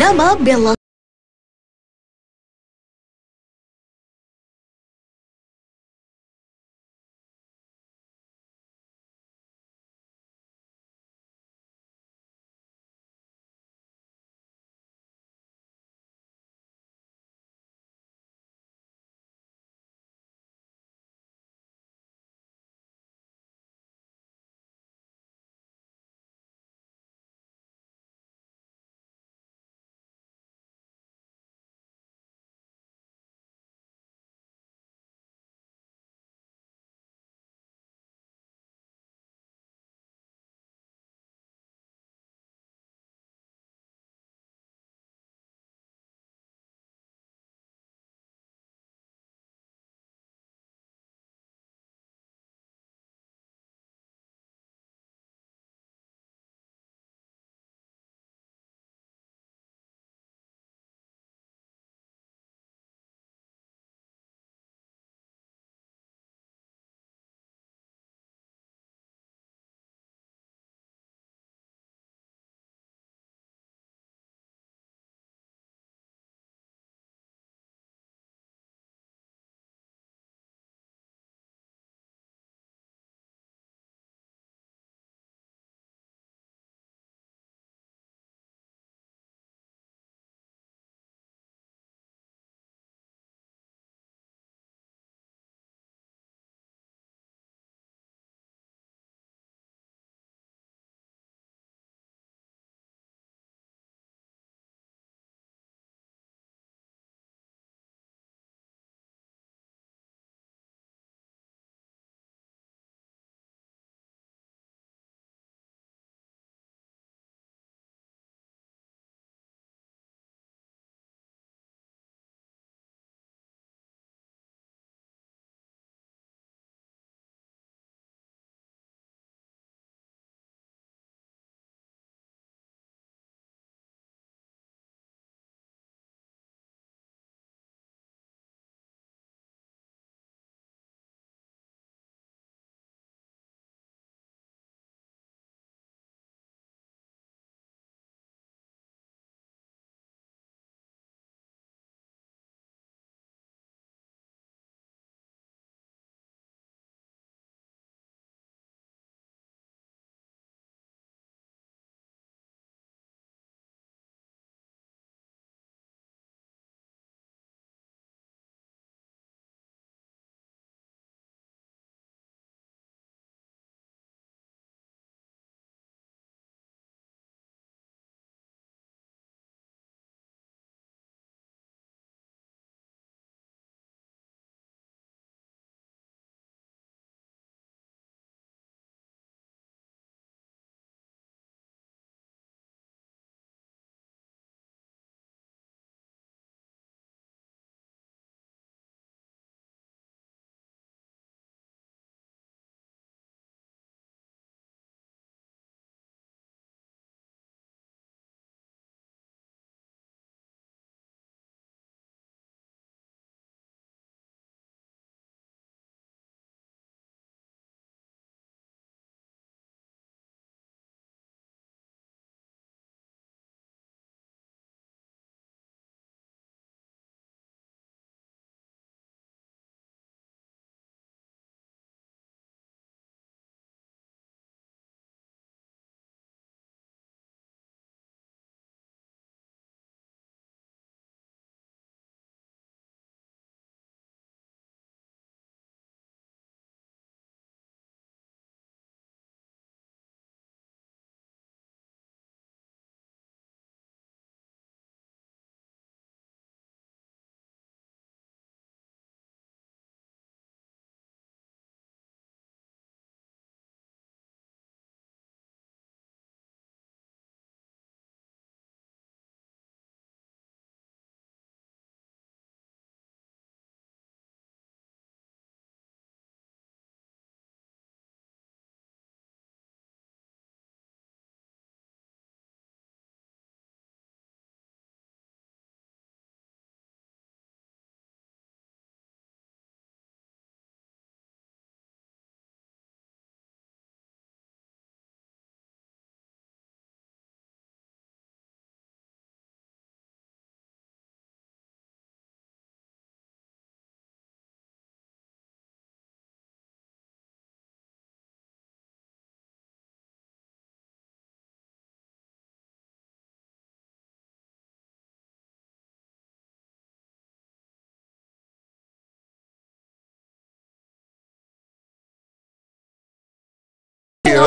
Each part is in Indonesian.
bernama Bella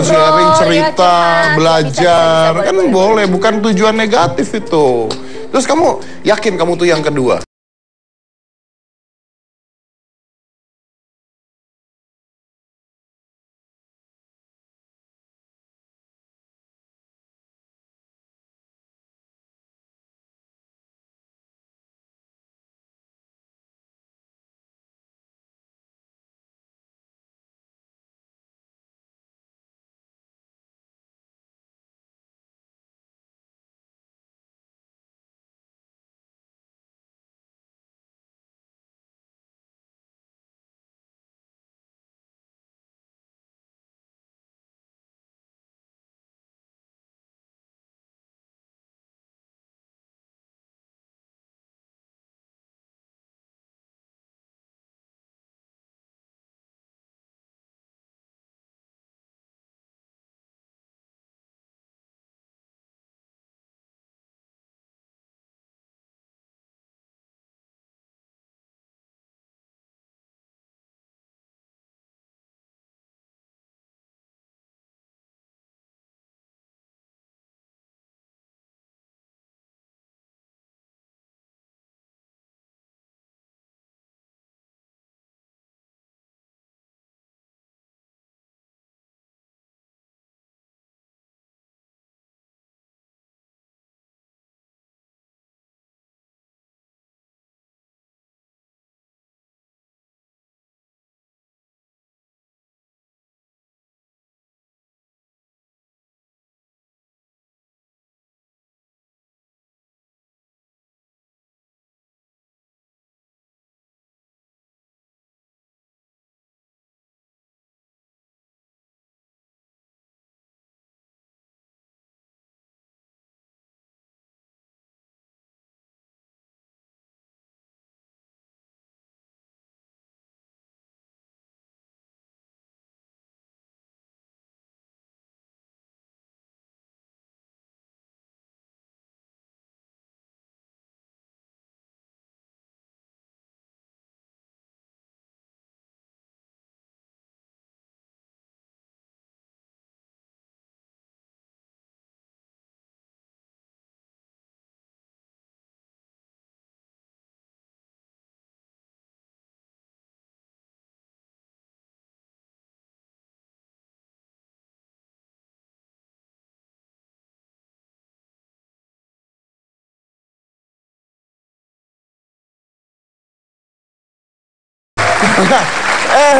sharing cerita, ya, belajar, bisa, kan boleh, bukan tujuan negatif itu. Terus kamu yakin kamu tuh yang kedua?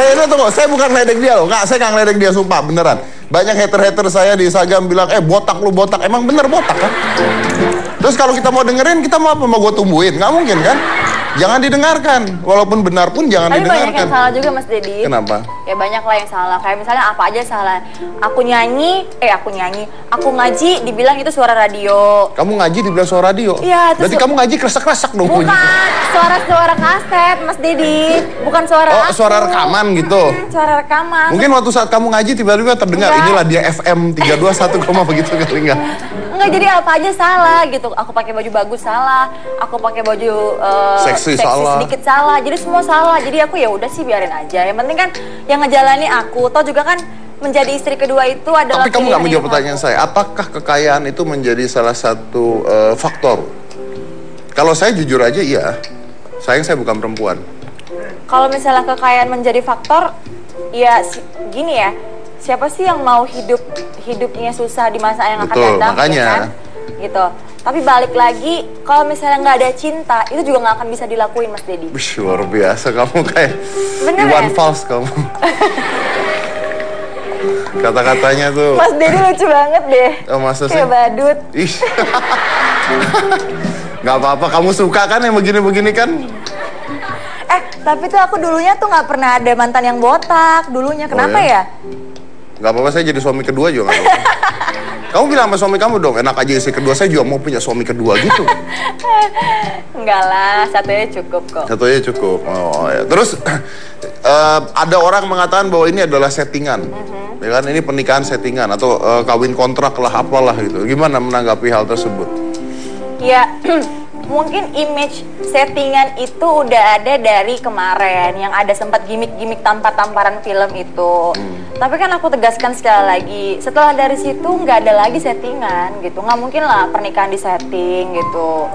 Ini tunggu, saya bukan ngeledek dia loh, nggak, saya nggak ngeledek dia, sumpah, beneran. Banyak hater-hater saya di Instagram bilang, botak lu botak, emang bener botak kan? Terus kalau kita mau dengerin, kita mau apa? Mau gue tumbuhin? Nggak mungkin kan? Jangan didengarkan, walaupun benar pun jangan didengarkan. Tapi banyak yang salah juga Mas Dedi. Kenapa? Ya banyak lah yang salah, kayak misalnya apa aja salah. Aku ngaji, dibilang itu suara radio. Kamu ngaji dibilang suara radio? Iya. Berarti kamu ngaji kresek-kresek dong bunyi. Bukan, suara kaset Mas Dedi. Bukan suara aku. Suara rekaman gitu? Suara rekaman. Mungkin waktu saat kamu ngaji tiba-tiba terdengar, inilah dia FM 321, begitu kali enggak? Enggak, jadi apa aja salah gitu. Aku pakai baju bagus salah, aku pakai baju seksi salah, sedikit salah. Jadi semua salah. Jadi aku ya udah sih biarin aja. Yang penting kan yang ngejalani aku. Toh juga kan menjadi istri kedua itu adalah. Tapi kamu nggak menjawab pertanyaan saya. Apakah kekayaan itu menjadi salah satu faktor? Kalau saya jujur aja iya. Sayang saya bukan perempuan. Kalau misalnya kekayaan menjadi faktor, ya gini ya. Siapa sih yang mau hidupnya susah di masa yang akan datang? Makanya. Ya kan? Gitu. Tapi balik lagi, kalau misalnya nggak ada cinta, itu juga nggak akan bisa dilakuin, Mas Dedi. Luar biasa kamu, kayak Iwan Fals kamu. Kata-katanya tuh. Mas Dedi lucu banget deh. Oh, masa sih? Kayak badut. Ih. Nggak apa-apa, kamu suka kan yang begini-begini kan? Tapi tuh aku dulunya tuh nggak pernah ada mantan yang botak dulunya. Kenapa ya? Nggak apa-apa, saya jadi suami kedua juga nggak apa-apa. Kamu bilang sama suami kamu dong, enak aja istri kedua, saya juga mau punya suami kedua gitu. Enggak lah, satunya cukup kok. Satunya cukup, oh ya. Terus ada orang mengatakan bahwa ini adalah settingan. Ya kan, ini pernikahan settingan atau kawin kontrak lah, apalah gitu. Gimana menanggapi hal tersebut? Ya, mungkin image settingan itu udah ada dari kemarin yang ada sempat gimmick-gimmick tampar-tamparan film itu. Tapi kan aku tegaskan sekali lagi, setelah dari situ nggak ada lagi settingan gitu. Nggak mungkin lah pernikahan di setting gitu.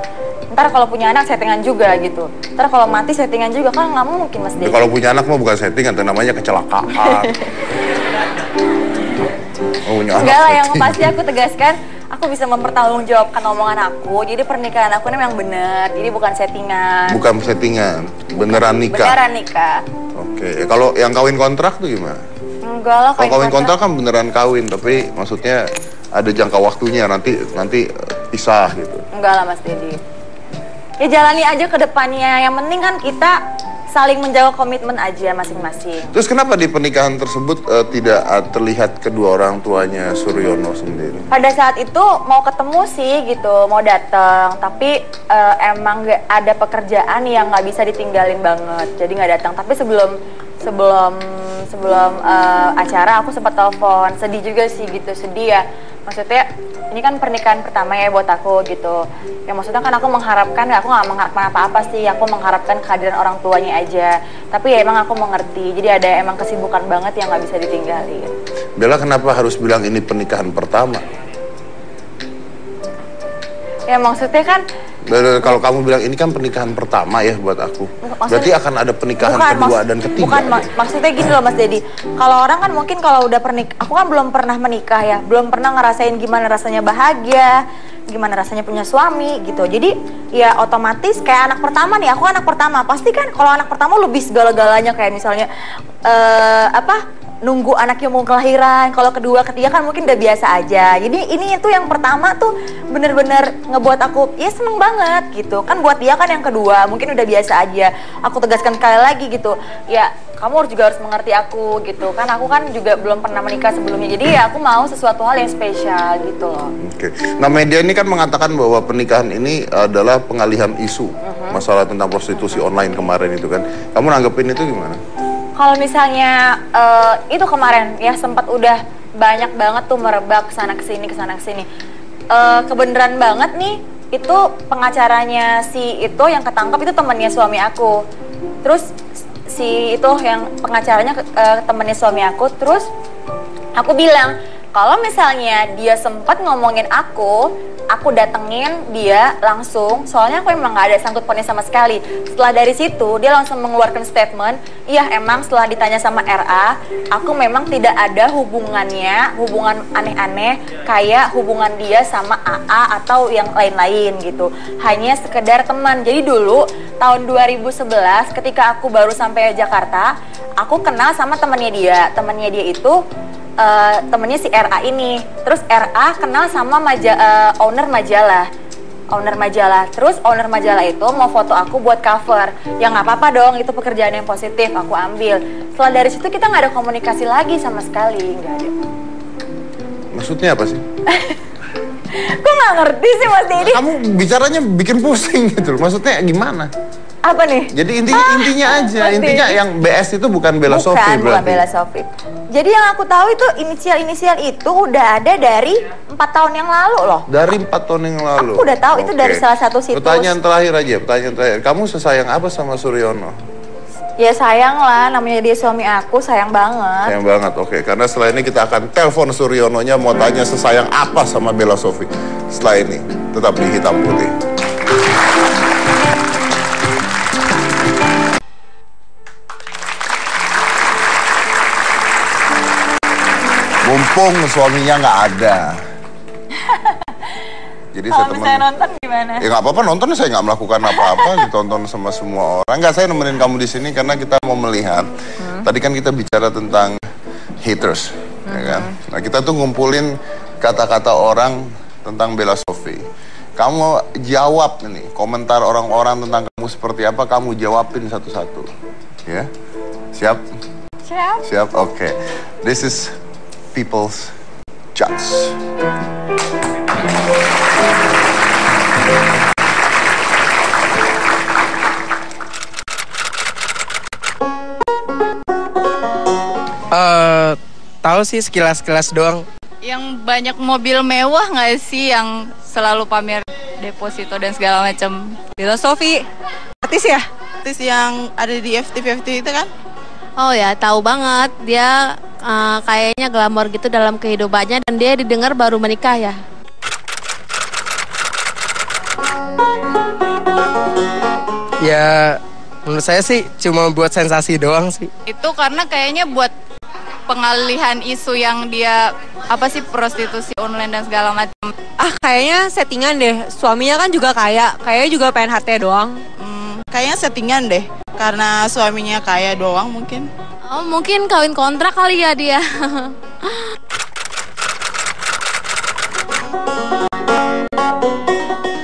Ntar kalau punya anak settingan juga gitu. Ntar kalau mati settingan juga kan nggak mungkin Mas Dedi. Kalau punya anak mah bukan settingan, itu namanya kecelakaan. Enggak lah, yang pasti aku tegaskan, aku bisa mempertanggungjawabkan omongan aku. Jadi pernikahan aku ini memang benar, jadi bukan settingan. Bukan settingan, beneran nikah. Beneran nikah. Oke, kalau yang kawin kontrak tuh gimana? Enggak lah, kalau kawin kontrak kan beneran kawin, tapi maksudnya ada jangka waktunya, nanti pisah gitu. Enggak lah Mas Dedi. Ya jalani aja ke depannya, yang penting kan kita saling menjaga komitmen aja masing-masing. Terus kenapa di pernikahan tersebut tidak terlihat kedua orang tuanya Suryono sendiri? Pada saat itu mau ketemu sih gitu, mau datang, tapi emang gak ada pekerjaan yang nggak bisa ditinggalin banget, jadi nggak datang. Tapi sebelum acara aku sempat telepon, sedih juga sih gitu, sedih ya. Maksudnya ini kan pernikahan pertama ya buat aku gitu. Ya maksudnya kan aku mengharapkan, aku nggak mengharapkan apa-apa sih, aku mengharapkan kehadiran orang tuanya aja. Tapi ya emang aku mengerti, jadi ada emang kesibukan banget yang nggak bisa ditinggalin. Bella kenapa harus bilang ini pernikahan pertama? Ya maksudnya kan kalau kamu bilang ini kan pernikahan pertama ya buat aku, berarti akan ada pernikahan kedua dan ketiga. Bukan, maksudnya gini loh Mas Dedi. Kalau orang kan mungkin kalau udah aku kan belum pernah menikah ya, belum pernah ngerasain gimana rasanya bahagia, gimana rasanya punya suami gitu. Jadi ya otomatis kayak anak pertama nih, aku anak pertama, pasti kan kalau anak pertama lebih segala-galanya, kayak misalnya nunggu anaknya mau kelahiran. Kalau kedua, ketiga kan mungkin udah biasa aja. Jadi ini itu yang pertama tuh bener-bener ngebuat aku ya seneng banget gitu. Kan buat dia kan yang kedua mungkin udah biasa aja. Aku tegaskan sekali lagi gitu, ya kamu juga harus mengerti aku gitu. Kan aku kan juga belum pernah menikah sebelumnya. Jadi ya aku mau sesuatu hal yang spesial gitu loh. Oke. Nah media ini kan mengatakan bahwa pernikahan ini adalah pengalihan isu masalah tentang prostitusi online kemarin itu kan. Kamu nanggepin itu gimana? Kalau misalnya itu kemarin ya sempat udah banyak banget tuh merebak kesana kesini. Kebenaran banget nih, itu pengacaranya si itu yang ketangkep itu temannya suami aku. Terus si itu yang pengacaranya temannya suami aku. Terus aku bilang kalau misalnya dia sempat ngomongin aku datengin dia langsung, soalnya aku emang gak ada sangkut pautnya sama sekali. Setelah dari situ dia langsung mengeluarkan statement, iya emang setelah ditanya sama RA, aku memang tidak ada hubungan aneh-aneh kayak hubungan dia sama AA atau yang lain-lain gitu, hanya sekedar teman. Jadi dulu tahun 2011 ketika aku baru sampai Jakarta, aku kenal sama temannya dia itu temennya si RA ini. Terus RA kenal sama owner majalah. Terus owner majalah itu mau foto aku buat cover. Ya nggak apa-apa dong, itu pekerjaan yang positif, aku ambil. Setelah dari situ kita nggak ada komunikasi lagi sama sekali, nggak ada. Maksudnya apa sih? Gue nggak ngerti sih Mas Dedi. Kamu bicaranya bikin pusing gitu. Maksudnya gimana? Apa nih? Jadi intinya aja, intinya yang BS itu bukan Bella Sophie berarti. Bukan Bella Sophie. Jadi yang aku tahu itu inisial itu udah ada dari 4 tahun yang lalu loh. Dari 4 tahun yang lalu? Aku udah tahu itu dari salah satu situs. Pertanyaan terakhir. Kamu sesayang apa sama Suryono? Ya sayang lah, namanya dia suami aku, sayang banget. Sayang banget, oke. Karena setelah ini kita akan telepon Suryononya mau tanya sesayang apa sama Bella Sophie. Setelah ini, tetap di Hitam Putih. Mumpung suaminya nggak ada. Jadi kalau misalnya nonton gimana? Ya nggak apa-apa, nonton saya nggak melakukan apa-apa, ditonton sama semua orang. Nggak, saya nemenin kamu di sini karena kita mau melihat. Tadi kan kita bicara tentang haters, ya kan? Nah kita tuh ngumpulin kata-kata orang tentang Bella Sophie. Kamu jawab nih, komentar orang-orang tentang kamu seperti apa, kamu jawabin satu-satu. Ya? Siap? Siap, oke. This is People's Judge. Tahu sih sekilas-kilas doang. Yang banyak mobil mewah nggak sih yang selalu pamer deposito dan segala macam. Bella Sophie. Artis ya? Artis yang ada di FT itu kan? Oh ya, tahu banget. Dia kayaknya glamor gitu dalam kehidupannya dan dia didengar baru menikah ya. Ya, menurut saya sih cuma buat sensasi doang sih. Itu karena kayaknya buat pengalihan isu yang dia prostitusi online dan segala macam. Kayaknya settingan deh. Suaminya kan juga kaya, kayaknya juga pengen hati doang. Kayaknya settingan deh, karena suaminya kaya doang mungkin. Oh, mungkin kawin kontrak kali ya dia.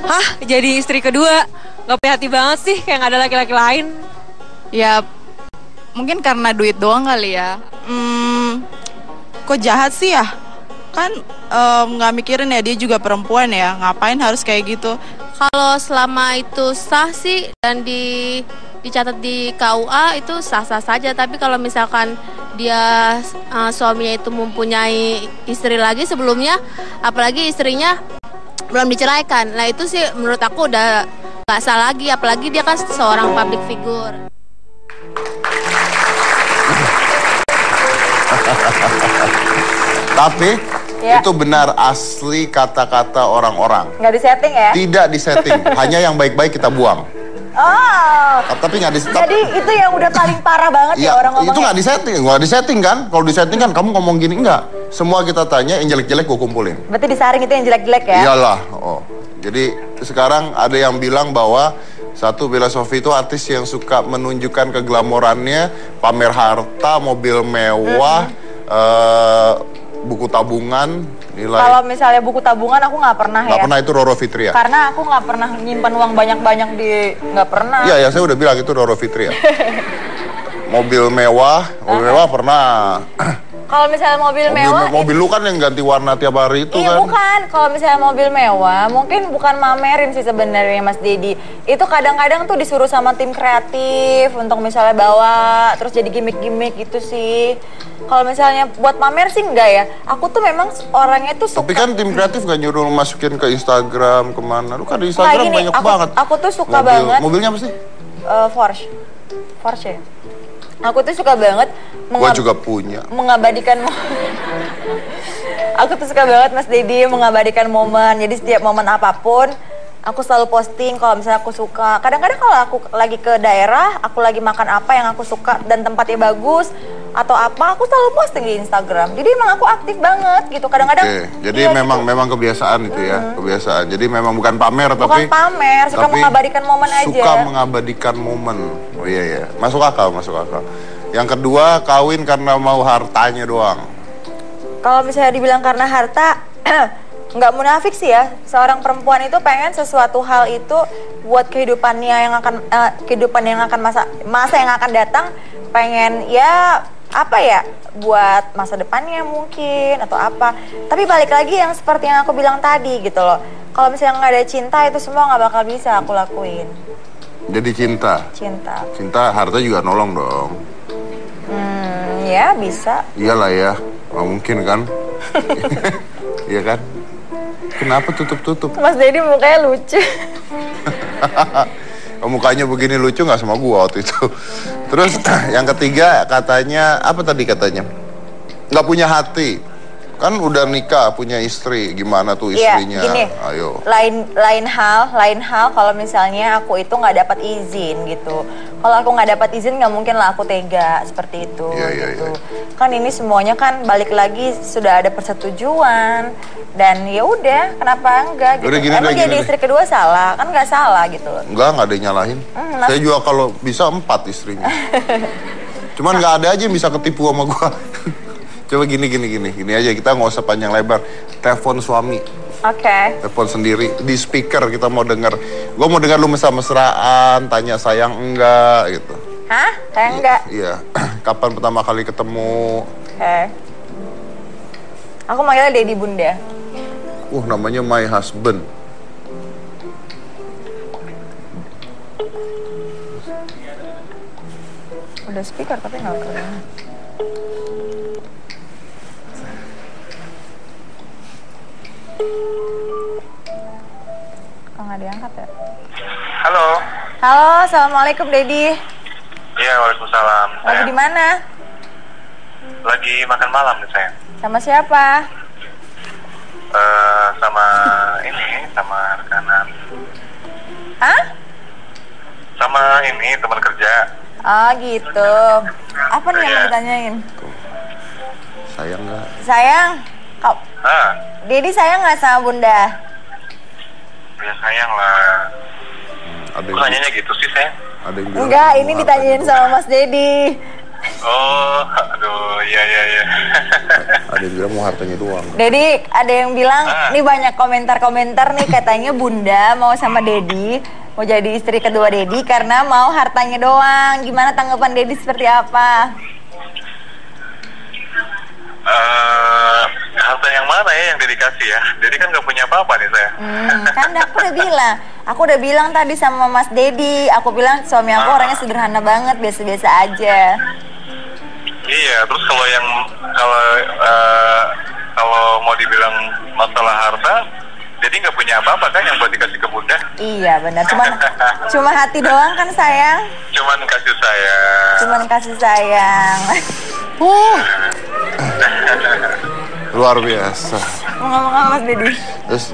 Hah, jadi istri kedua? Gak punya hati banget sih, kayak gak ada laki-laki lain. Ya, mungkin karena duit doang kali ya. Kok jahat sih ya? Kan gak mikirin ya, dia juga perempuan ya. Ngapain harus kayak gitu? Kalau selama itu sah sih dan dicatat di KUA itu sah-sah saja. Tapi kalau misalkan dia suaminya itu mempunyai istri lagi sebelumnya, apalagi istrinya belum diceraikan, nah itu sih menurut aku udah gak sah lagi. Apalagi dia kan seorang public figure. Tapi itu benar asli kata-kata orang-orang. Nggak disetting ya? Tidak disetting, hanya yang baik-baik kita buang. Oh. Tapi nggak disetting. Jadi itu yang udah paling parah banget ya orang ngomongnya. Itu nggak disetting kan? Kalau disetting kan kamu ngomong gini enggak. Semua kita tanya yang jelek-jelek gue kumpulin. Berarti disaring itu yang jelek-jelek ya? Iyalah. Oh. Jadi sekarang ada yang bilang bahwa satu, Bella Sophie itu artis yang suka menunjukkan keglamorannya, pamer harta, mobil mewah, buku tabungan, nilai. Kalau misalnya buku tabungan aku nggak pernah ya. Nggak pernah, itu Roro Fitria. Karena aku nggak pernah nyimpan uang banyak-banyak nggak pernah. Iya, saya udah bilang itu Roro Fitria. Mobil mewah pernah. Kalau misalnya mobil mewah, mobil lu kan yang ganti warna tiap hari itu iya, kan? bukan. Kalau misalnya mobil mewah, mungkin bukan mamerin sih sebenarnya Mas Dedi. Itu kadang-kadang tuh disuruh sama tim kreatif untuk misalnya bawa, terus jadi gimmick-gimmick gitu sih. Kalau misalnya buat pamer sih enggak ya. Aku tuh memang orangnya tuh suka. Tapi kan tim kreatif gak nyuruh masukin ke Instagram kemana? Lu kan di Instagram banyak banget. Aku tuh suka banget. Mobilnya apa sih? Porsche. Aku tuh suka banget gua juga punya. Mengabadikan aku tuh suka banget Mas Dedi mengabadikan momen. Jadi setiap momen apapun aku selalu posting kalau misalnya aku suka. Kadang-kadang kalau aku lagi ke daerah, aku lagi makan apa yang aku suka dan tempatnya bagus atau apa, aku selalu posting di Instagram. Jadi emang aku aktif banget gitu. Kadang-kadang jadi iya, memang kebiasaan itu ya, kebiasaan. Jadi memang bukan pamer bukan pamer, suka mengabadikan momen aja. Suka mengabadikan momen. Oh iya. Masuk akal. Yang kedua, kawin karena mau hartanya doang. Kalau misalnya dibilang karena harta, nggak munafik sih ya. Seorang perempuan itu pengen sesuatu hal itu buat kehidupannya yang akan masa yang akan datang, pengen ya apa ya, buat masa depannya mungkin atau apa. Tapi balik lagi yang seperti yang aku bilang tadi gitu loh. Kalau misalnya nggak ada cinta, itu semua nggak bakal bisa aku lakuin. Jadi cinta harta juga nolong dong. Ya bisa. Iyalah ya, nggak mungkin kan? Iya kan? Kenapa tutup? Mas Dedi mukanya lucu. Mukanya begini lucu nggak sama gua waktu itu. Terus yang ketiga katanya, apa tadi katanya? Nggak punya hati. Kan udah nikah, punya istri, gimana tuh istrinya? Gini, ayo. Lain hal kalau misalnya aku itu nggak dapat izin gitu. Kalau aku nggak dapat izin nggak mungkin lah aku tega seperti itu. Gitu. Kan ini semuanya kan balik lagi sudah ada persetujuan dan ya udah, kenapa enggak gitu. Emang jadi istri kedua salah? Kan nggak salah gitu. Nggak ada yang nyalahin. Saya juga kalau bisa 4 istrinya. Cuman nggak ada aja yang bisa ketipu sama gua. Coba gini aja, kita nggak usah panjang lebar. Telepon suami. Oke. Telepon sendiri di speaker, kita mau dengar. Gue mau dengar lu mesra-mesraan, tanya sayang enggak gitu. Hah? Sayang enggak? Iya. Kapan pertama kali ketemu? Oke. Aku manggilnya Dedi Bunda. Namanya my husband. Udah speaker tapi nggak keren. Kok nggak diangkat ya? Halo. Halo, assalamualaikum Dedi. Iya, waalaikumsalam. Lagi di mana? Lagi makan malam nih sayang. Sama siapa? Sama rekanan. Hah? Sama ini teman kerja. Oh gitu. Apa nih yang mau ditanyain? Sayang nggak? Sayang, kau Dedi sayang nggak sama Bunda? Ya sayang lah. Kok nanyanya gitu sih sayang? Ada yang bilang Enggak, ini ditanyain sama Mas Dedi. Oh, aduh, iya. Ada yang bilang mau hartanya doang. Dedi, ada yang bilang, nih banyak komentar-komentar nih katanya Bunda mau sama Dedi, mau jadi istri kedua Dedi karena mau hartanya doang. Gimana tanggapan Dedi seperti apa? Harta yang mana ya yang dikasih ya? Dedi kan nggak punya apa-apa nih saya. Kan aku udah bilang tadi sama Mas Dedi, aku bilang suami aku orangnya sederhana banget, biasa-biasa aja. Iya, terus kalau mau dibilang masalah harta, Dedi nggak punya apa-apa kan yang buat dikasih ke Bunda? Iya benar, cuma hati doang kan sayang? Cuman kasih sayang. Luar biasa. Mau ngomong apa Mas Dedi? Terus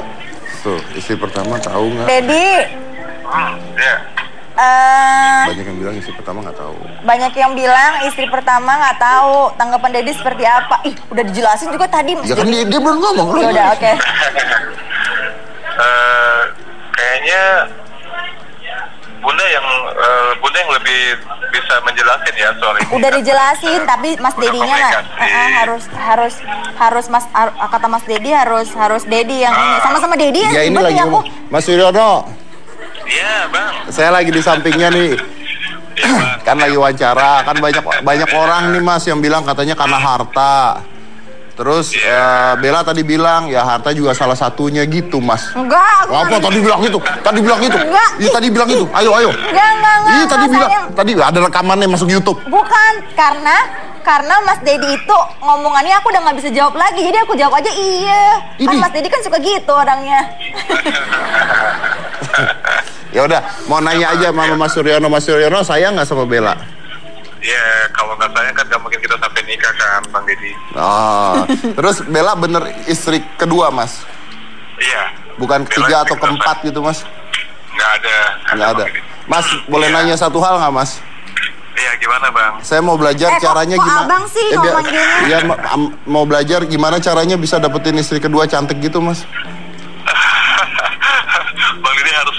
tuh istri pertama tahu nggak? Dedi. Iya. Banyak yang bilang istri pertama nggak tahu. Banyak yang bilang istri pertama nggak tahu. Tanggapan Dedi seperti apa? Ih, udah dijelasin juga tadi Mas Ya kan Dedi. dia belum ngomong. Ya udah, oke. Kayaknya Bunda yang lebih bisa menjelasin ya soal ini. Udah dijelasin, tapi Mas Dedinya nggak harus Mas kata Mas Dedi harus Dedi yang ini. Sama-sama Dedi Ya ini lagi aku. Mas Wiryono. Iya bang. Saya lagi di sampingnya nih. Kan lagi wawancara, kan banyak orang nih Mas yang bilang katanya karena harta. Terus Bella tadi bilang ya harta juga salah satunya gitu Mas. Enggak. Apa tadi bilang itu? Enggak. Iya tadi bilang itu. Ayo. Enggak. Iya tadi bilang. Tadi ada rekamannya masuk YouTube. Bukan, karena Mas Dedi itu ngomongannya aku udah nggak bisa jawab lagi, jadi aku jawab aja iya. Kan Mas Dedi kan suka gitu orangnya. Ya udah, mau nanya aja sama Mas Suryono sayang nggak sama Bella? Ya, kalau nggak sayang kan nggak mungkin kita sampai nikah kan, Bang Dedi. Terus Bella bener istri kedua, Mas? Iya. Bukan ketiga atau keempat gitu, Mas? Nggak ada. Mas, boleh nanya satu hal nggak, Mas? Iya, gimana, Bang? Saya mau belajar caranya kok gimana? Abang sih ngomong gini? Iya, mau belajar gimana caranya bisa dapetin istri kedua cantik gitu, Mas? Bang Dedi harus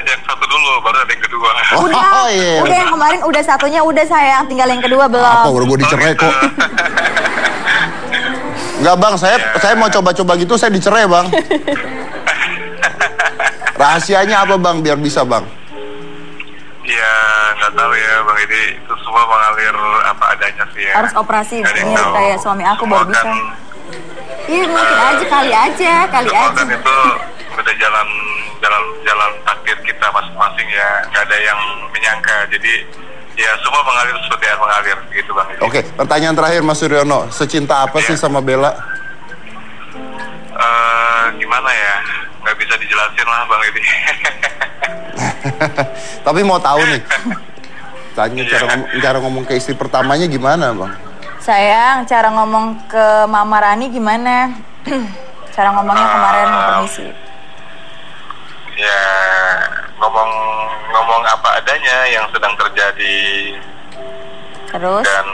yang satu dulu, baru ada yang kedua. Udah yang kemarin udah satunya udah sayang, tinggal yang kedua belum. Apa, udah gue dicerai kok. Enggak Bang, saya mau coba-coba gitu, saya dicerai Bang. Rahasianya apa Bang, biar bisa Bang? Ya, nggak tahu ya Bang Dedi, itu semua mengalir apa adanya sih ya. Harus operasi, mirip kayak suami aku baru bisa. Iya mungkin aja, kali aja. Kan itu udah jalan takdir kita masing-masing ya, nggak ada yang menyangka. Jadi ya semua mengalir seperti yang mengalir gitu Bang. Oke, pertanyaan terakhir Mas Suryono, secinta apa sih sama Bella? Gimana ya, nggak bisa dijelasin lah Bang Edi. Tapi mau tahu nih, tanya cara ngomong ke istri pertamanya gimana Bang? Sayang, cara ngomong ke Mama Rani gimana? Cara ngomongnya kemarin mau permisi. Ya, ngomong apa adanya yang sedang terjadi. Terus? Dan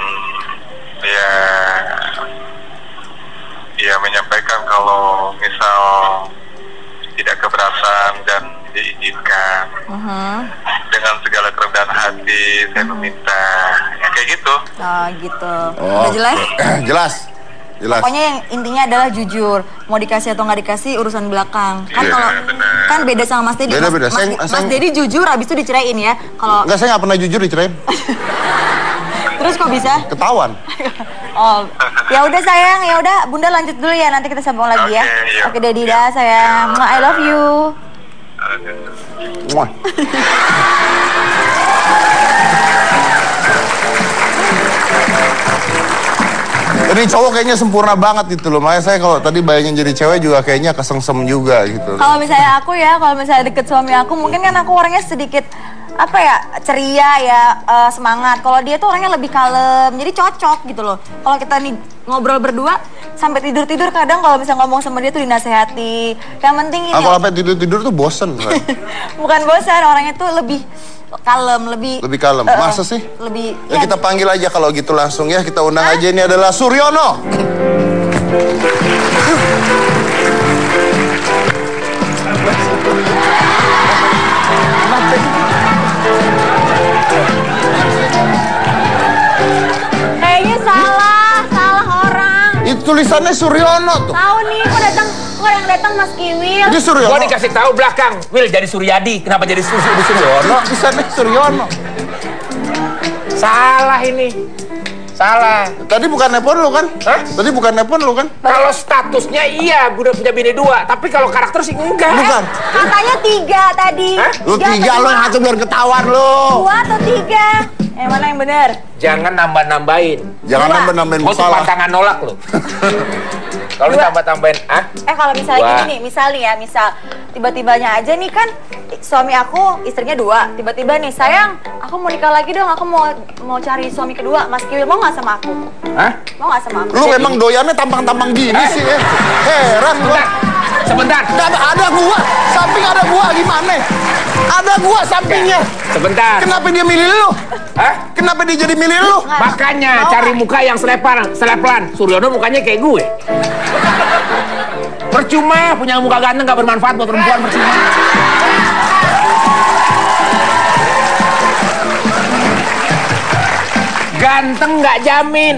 ya menyampaikan kalau misal tidak keberatan dan diizinkan. Dengan segala kerendahan hati saya meminta, ya kayak gitu. Oh gitu. Udah jelas? Jelas. Pokoknya yang intinya adalah jujur. Mau dikasih atau nggak dikasih urusan belakang. Kan kalau kan beda sama Mas Dedi. Beda. Mas Dedi jujur habis itu diceraiin ya. Kalau enggak, saya nggak pernah jujur dicerain. Terus kok bisa? Ketahuan. Oh, ya udah sayang, ya udah Bunda lanjut dulu ya, nanti kita sambung lagi ya. Oke Dedi dah sayang. I love you. Muah. Jadi cowok kayaknya sempurna banget gitu loh. Makanya saya kalau tadi bayangin jadi cewek juga kayaknya kesengsem juga gitu. Kalau misalnya aku ya, kalau misalnya deket suami aku, mungkin kan aku orangnya sedikit apa ya, ceria ya, semangat. Kalau dia tuh orangnya lebih kalem, jadi cocok gitu loh. Kalau kita nih ngobrol berdua sampai tidur-tidur, kadang kalau misalnya ngomong sama dia tuh dinasehati. Yang penting ini. Kalau sampai tidur-tidur tuh bosen kan? Bukan bosan, orangnya tuh lebih kalem, lebih kalem. Masa sih? Lebih. Ya, kita panggil aja kalau gitu langsung ya, kita undang aja. Ini adalah Suryono. Kayaknya salah orang. Itu tulisannya Suryono tuh. Tahu nih, kok yang datang Mas Kiwil. Itu Suryono. Gua dikasih tahu belakang, Wil jadi Suryadi. Kenapa jadi Suryono? Tulisannya Suryono. Salah ini. Salah. Tadi bukan nelpon lu kan? Hah? Tadi bukan nelpon lu kan? Kalau statusnya iya, gue udah punya bini 2. Tapi kalau karakter sih enggak. Bukan. Katanya 3 tadi. Hah? Lu 3, lu yang satu biar ketahuan lu. 2 atau 3? Yang mana yang benar? Jangan nambah-nambahin. Jangan nambah-nambahin Gua tuh masalah. pantangan nolak lu. Kalau ditambah-tambahin, Kalau misalnya Dua. gini nih, misal tiba-tibanya aja nih kan suami aku istrinya 2, tiba-tiba nih, sayang, aku mau nikah lagi dong, aku mau cari suami kedua, Mas Kiwil mau nggak sama aku? Hah? Mau nggak sama aku? Lu emang doyannya tampang-tampang gini sih ya? Heran gua. Sebentar. Ada gua, samping ada gua gimana? Ada gua sampingnya. Sebentar. Kenapa dia milih lu? Hah? Kenapa dia jadi milih lu? Makanya cari muka yang selepan. Suryono mukanya kayak gue. Percuma punya muka ganteng gak bermanfaat buat perempuan, percuma. Ganteng nggak jamin,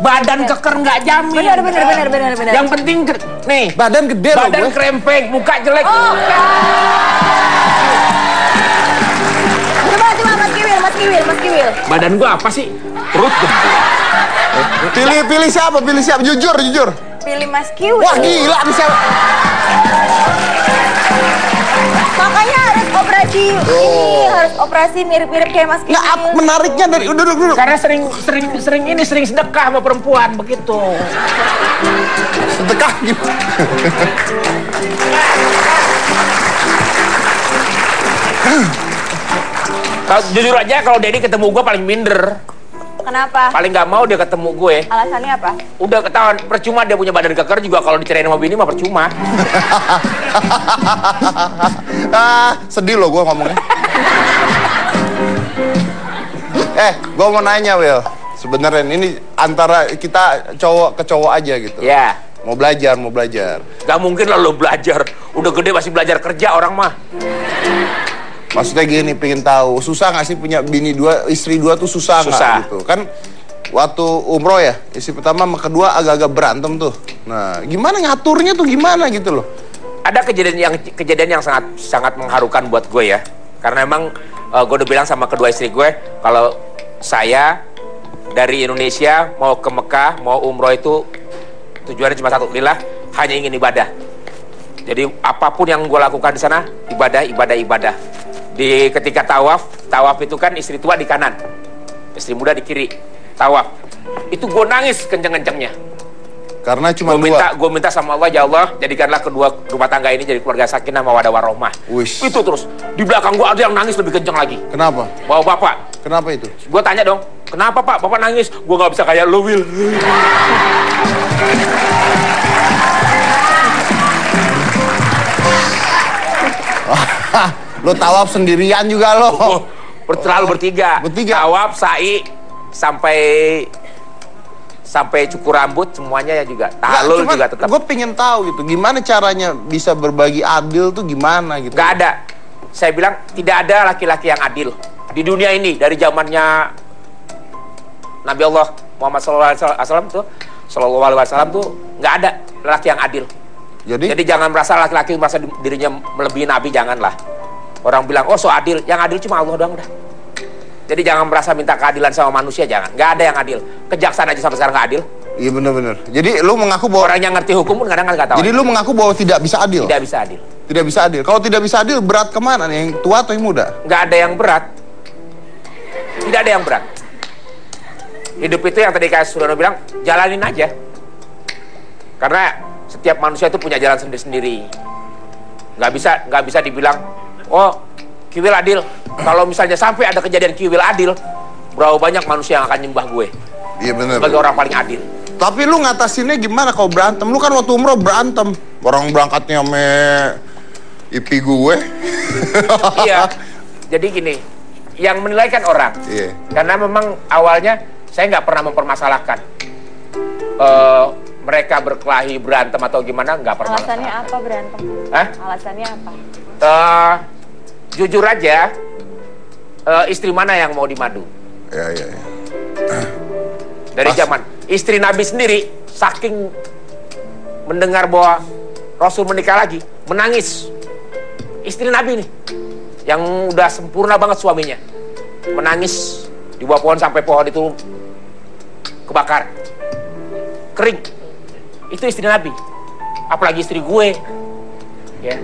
badan keker nggak jamin. Benar. Yang penting nih, Badan gede loh badan gue. krempeng, muka jelek. Oh, coba Mas Kiwil. Badan gua apa sih? Perut gede. Pilih siapa? Jujur. Pilih Mas Kiwil. Wah gila bisa. Makanya harus operasi ini, harus operasi mirip-mirip kayak Mas Kiwil. Nah, menariknya dari duduk. Karena sering sedekah sama perempuan begitu. Sedekah gitu. Jujur aja kalau Dedi ketemu gue paling minder. Kenapa? Paling nggak mau dia ketemu gue. Alasannya apa? Udah ketahuan, percuma dia punya badan keker juga kalau dicerain sama bini mah percuma. Sedih loh gue ngomongnya. Gue mau nanya, Will. Sebenarnya ini antara kita cowok ke cowok aja gitu. Ya. Mau belajar. Gak mungkin lah lo belajar. Udah gede masih belajar kerja orang mah. Maksudnya gini, pengen tahu, susah nggak sih punya bini 2, istri 2 tuh susah nggak gitu? Kan waktu umroh ya, istri pertama sama kedua agak-agak berantem tuh. Nah, gimana ngaturnya tuh gimana gitu loh? Ada kejadian yang sangat mengharukan buat gue ya. Karena emang gue udah bilang sama kedua istri gue kalau saya dari Indonesia mau ke Mekah, mau umroh itu tujuannya cuma satu, lillah, hanya ingin ibadah. Jadi apapun yang gue lakukan di sana, ibadah. Di ketika tawaf itu kan istri tua di kanan, istri muda di kiri, tawaf. Itu gue nangis kenceng-kencengnya. Karena cuma dua. Gue minta sama Allah, ya Allah, jadikanlah kedua rumah tangga ini jadi keluarga sakinah mawaddah warahmah. Itu terus. Di belakang gue ada yang nangis lebih kenceng lagi. Kenapa? Bawa bapak. Kenapa itu? Gue tanya dong, kenapa Pak? Bapak nangis? Gue nggak bisa kayak lo, Will. Lo tawaf sendirian juga lo. Terlalu bertiga. Tawaf, sa'i, sampai cukur rambut semuanya ya juga. Tahlul juga tetap. Gue pengen tahu gitu, gimana caranya bisa berbagi adil tuh gimana gitu? Gak ada. Saya bilang tidak ada laki-laki yang adil di dunia ini dari zamannya Nabi Allah Muhammad SAW tuh nggak ada laki yang adil. Jadi jangan merasa laki-laki merasa dirinya melebihi Nabi, janganlah. Orang bilang, oh so adil, yang adil cuma Allah doang dah. Jadi jangan merasa minta keadilan sama manusia, jangan. Nggak ada yang adil. Kejaksaan aja sampai sekarang nggak adil. Iya benar-benar. Jadi lu mengaku bahwa orang yang ngerti hukum pun kadang-kadang nggak tahu. Jadi lu mengaku bahwa tidak bisa adil. Tidak bisa adil. Tidak bisa adil. Kalau tidak bisa adil, berat kemana nih? Yang tua atau yang muda? Nggak ada yang berat. Tidak ada yang berat. Hidup itu yang tadi kayak Suryono bilang, jalanin aja. Karena setiap manusia itu punya jalan sendiri-sendiri. Nggak bisa dibilang, oh Kiwil adil. Kalau misalnya sampai ada kejadian Kiwil adil, berapa banyak manusia yang akan nyembah gue. Iya benar. Sebagai orang paling adil. Tapi lu ngatasinnya gimana kalau berantem? Lu kan waktu umroh berantem. Orang berangkatnya sama IP gue. Iya. Jadi gini, yang menilai kan orang. Iya. Karena memang awalnya saya nggak pernah mempermasalahkan. Mereka berkelahi, berantem atau gimana, nggak pernah. Alasannya apa berantem? Hah? Alasannya apa? Jujur aja, istri mana yang mau dimadu? Iya. Dari zaman istri Nabi sendiri, saking mendengar bahwa Rasul menikah lagi, menangis. Istri Nabi nih, yang udah sempurna banget suaminya, menangis di bawah pohon sampai pohon itu kebakar, kering. Itu istri Nabi, apalagi istri gue, ya.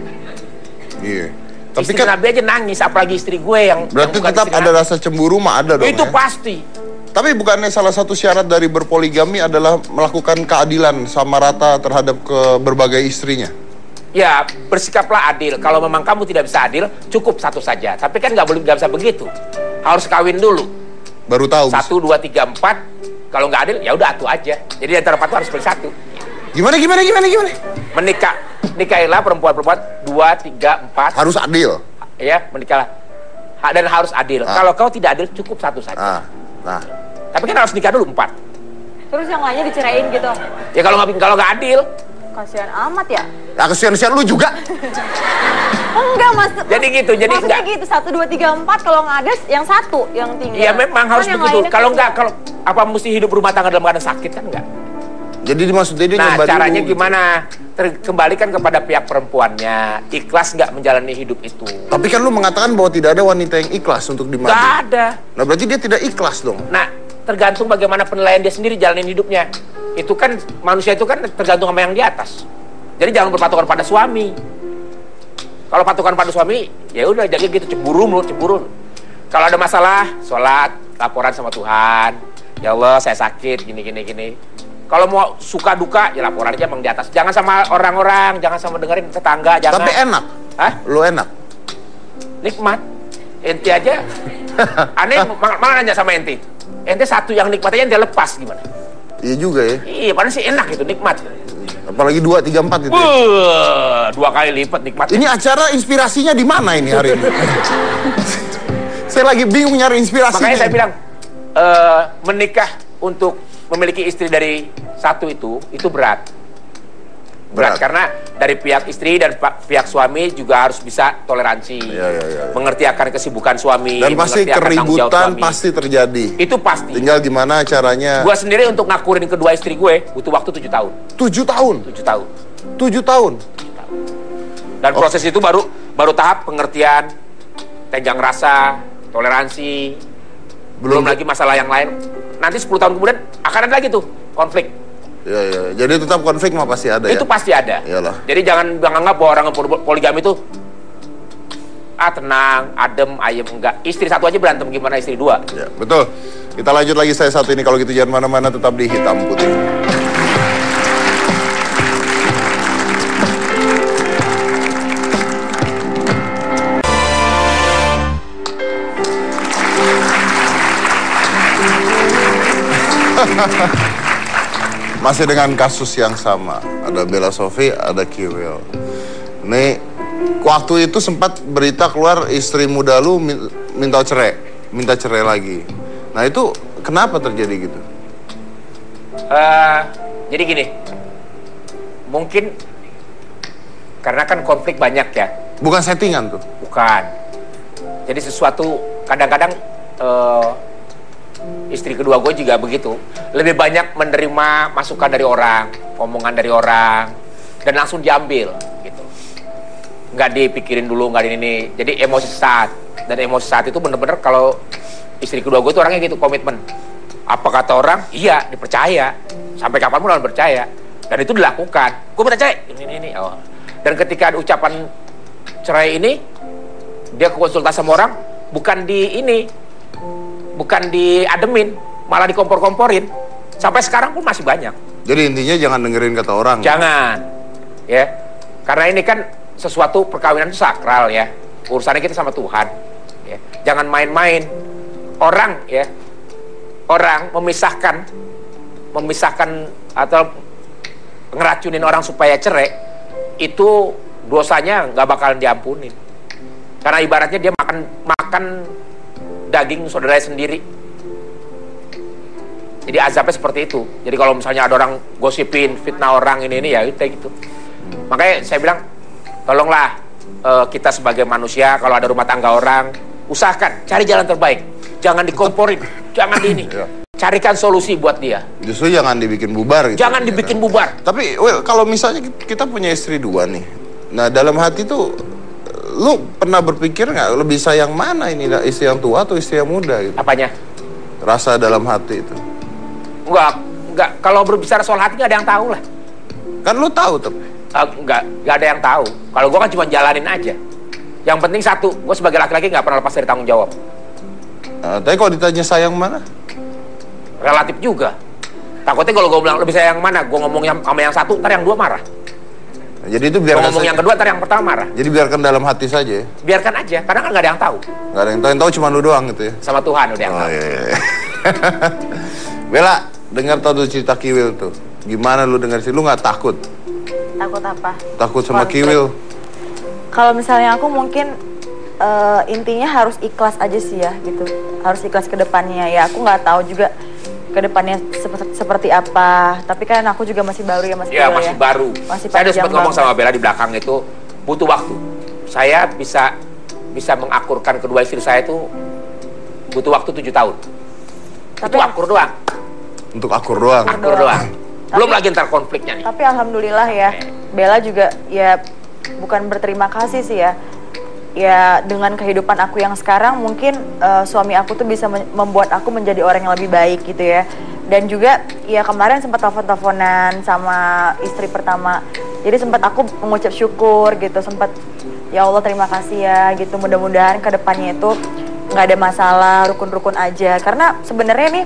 Iya. Tapi Istri Nabi aja nangis, apalagi istri gue yang berarti bukan tetap istri ada Nabi. rasa cemburu mah ada dong. Itu ya? pasti. Tapi bukannya salah satu syarat dari berpoligami adalah melakukan keadilan sama rata terhadap berbagai istrinya? Ya, bersikaplah adil. Kalau memang kamu tidak bisa adil, cukup satu saja. Tapi kan nggak bisa begitu. Harus kawin dulu. Baru tahu. 1, 2, 3, 4. Kalau nggak adil, ya udah atu aja. Jadi antara 4 itu harus pilih 1. Gimana? Nikahilah perempuan-perempuan 2, 3, 4. Harus adil. Ya, menikahlah. Dan harus adil. Kalau kau tidak adil, cukup 1 saja. Nah. Tapi kan harus nikah dulu 4. Terus yang lainnya dicerain gitu? Ya kalau nggak adil. Kasihan amat ya? Ya kesian-kesian lu juga. Enggak, Mas. Jadi gitu, jadi maksudnya enggak. gitu, 1, 2, 3, 4, kalau nggak ada yang 1 yang tinggal. Iya memang harus yang begitu. lainnya Kalau kan enggak, apa mesti hidup rumah tangga dalam keadaan sakit kan enggak? Jadi maksudnya dia Nah nyoba caranya dulu. gimana? Kembalikan kepada pihak perempuannya, ikhlas nggak menjalani hidup itu. Tapi kan lu mengatakan bahwa tidak ada wanita yang ikhlas untuk dimadu. Nggak ada. Nah berarti dia tidak ikhlas dong. Nah tergantung bagaimana penilaian dia sendiri jalanin hidupnya. Itu kan manusia itu kan tergantung sama yang di atas. Jadi jangan berpatokan pada suami. Kalau patokan pada suami, ya udah jadi gitu cemburu. Kalau ada masalah, sholat, laporan sama Tuhan. Ya Allah, saya sakit, gini. Kalau mau suka duka, ya laporan aja emang di atas. Jangan sama orang-orang, jangan sama dengerin tetangga, jangan. Tapi enak. Hah? Lu enak. Nikmat. Ente aja. Aneh malah nanya sama ente. Ente satu yang nikmat aja ente lepas gimana? Iya juga ya. Iya, padahal sih enak itu nikmat. Apalagi 2, 3, 4 gitu. 2 kali lipat nikmat. Ini acara inspirasinya di mana ini hari ini? Saya lagi bingung nyari inspirasinya. Makanya saya bilang menikah untuk memiliki istri dari 1 itu berat. Berat karena dari pihak istri dan pihak suami juga harus bisa toleransi. Ya. Mengerti akan kesibukan suami. Dan pasti keributan pasti terjadi. Itu pasti. Tinggal gimana caranya. Gua sendiri untuk ngakurin kedua istri gue butuh waktu 7 tahun. 7 tahun? 7 tahun. 7 tahun? Dan proses itu baru tahap pengertian, tenggang rasa, toleransi. Belum lagi masalah yang lain. Nanti 10 tahun kemudian akan ada lagi tuh konflik. Iya. Jadi tetap konflik mah pasti ada ya? Itu pasti ada. Iyalah. Jadi jangan anggap bahwa orang poligami itu tenang, adem, ayem. Enggak. Istri 1 aja berantem, gimana istri 2? Ya, betul. Kita lanjut lagi saya satu ini. Kalau gitu jangan mana-mana, tetap di Hitam Putih. Masih dengan kasus yang sama. Ada Bella Sophie, ada Kiwil. Nih, waktu itu sempat berita keluar istri muda lu minta cerai lagi. Nah itu kenapa terjadi gitu? Jadi gini, mungkin karena kan konflik banyak ya. Bukan settingan tuh? Bukan. Jadi sesuatu kadang-kadang istri kedua gue juga begitu. Lebih banyak menerima masukan dari orang, omongan dari orang, dan langsung diambil gitu. Nggak dipikirin dulu, nggak ini. Jadi emosi saat. Dan emosi saat itu bener-bener kalau istri kedua gue itu orangnya gitu, komitmen. Apa kata orang, iya, dipercaya. Sampai kapanpun orang percaya. Dan itu dilakukan. Gue percaya, ini. Oh. Dan ketika ada ucapan cerai ini, dia konsultasi sama orang, bukan diademin, malah dikompor-komporin. Sampai sekarang pun masih banyak. Jadi intinya jangan dengerin kata orang. Jangan, ya. Karena ini kan sesuatu perkawinan itu sakral ya. Urusannya kita sama Tuhan. Ya. Jangan main-main. Orang ya, orang memisahkan atau ngeracunin orang supaya cerai, itu dosanya nggak bakalan diampunin. Karena ibaratnya dia makan daging saudaranya sendiri. Jadi azabnya seperti itu. Jadi kalau misalnya ada orang gosipin, fitnah orang ini ya itu gitu. Makanya saya bilang, tolonglah kita sebagai manusia, kalau ada rumah tangga orang, usahakan cari jalan terbaik. Jangan dikomporin, jangan di ini. Carikan solusi buat dia. Justru jangan dibikin bubar gitu. Jangan dibikin bubar. Tapi kalau misalnya kita punya istri 2 nih. Nah, dalam hati tuh lu pernah berpikir nggak lebih sayang mana ini, istri yang tua atau istri yang muda gitu? Apanya? Rasa dalam hati itu. Enggak. Kalau berbicara soal hati nggak ada yang tahu lah. Kan lu tahu tapi. Enggak ada yang tahu. Kalau gue kan cuma jalanin aja. Yang penting satu, gue sebagai laki-laki nggak pernah lepas dari tanggung jawab. Tapi kalau ditanya sayang mana? Relatif juga. Takutnya kalau gue bilang lebih sayang mana, gue ngomong sama yang satu, ntar yang 2 marah. Jadi itu biarkan ngomong yang kedua, ntar yang pertama marah. Jadi biarkan dalam hati saja ya? Biarkan aja, karena kan nggak ada yang tahu. Nggak ada yang tahu cuma lu doang gitu ya? Sama Tuhan udah yang tahu. Iya. Bella, dengar tau cerita Kiwil tuh. Gimana lu dengar sih? Lu nggak takut? Takut apa? Takut sama Kiwil? Kalau misalnya aku mungkin intinya harus ikhlas aja sih ya gitu. Harus ikhlas ke depannya. Ya aku nggak tahu juga ke depannya seperti apa. Tapi kan aku juga masih baru ya, masih baru. Saya udah sempat ngomong sama Bella di belakang itu, butuh waktu. Saya bisa mengakurkan kedua istri saya itu butuh waktu 7 tahun. Tapi itu akur doang. Untuk akur doang? Akur doang. Belum lagi ntar konfliknya nih. Tapi alhamdulillah ya, Bella juga ya bukan berterima kasih sih ya. Ya dengan kehidupan aku yang sekarang mungkin suami aku tuh bisa membuat aku menjadi orang yang lebih baik gitu ya. Dan juga ya kemarin sempat telepon-teleponan sama istri pertama. Jadi sempat aku mengucap syukur gitu, sempat ya Allah terima kasih ya gitu. Mudah-mudahan ke depannya itu nggak ada masalah, rukun-rukun aja. Karena sebenarnya nih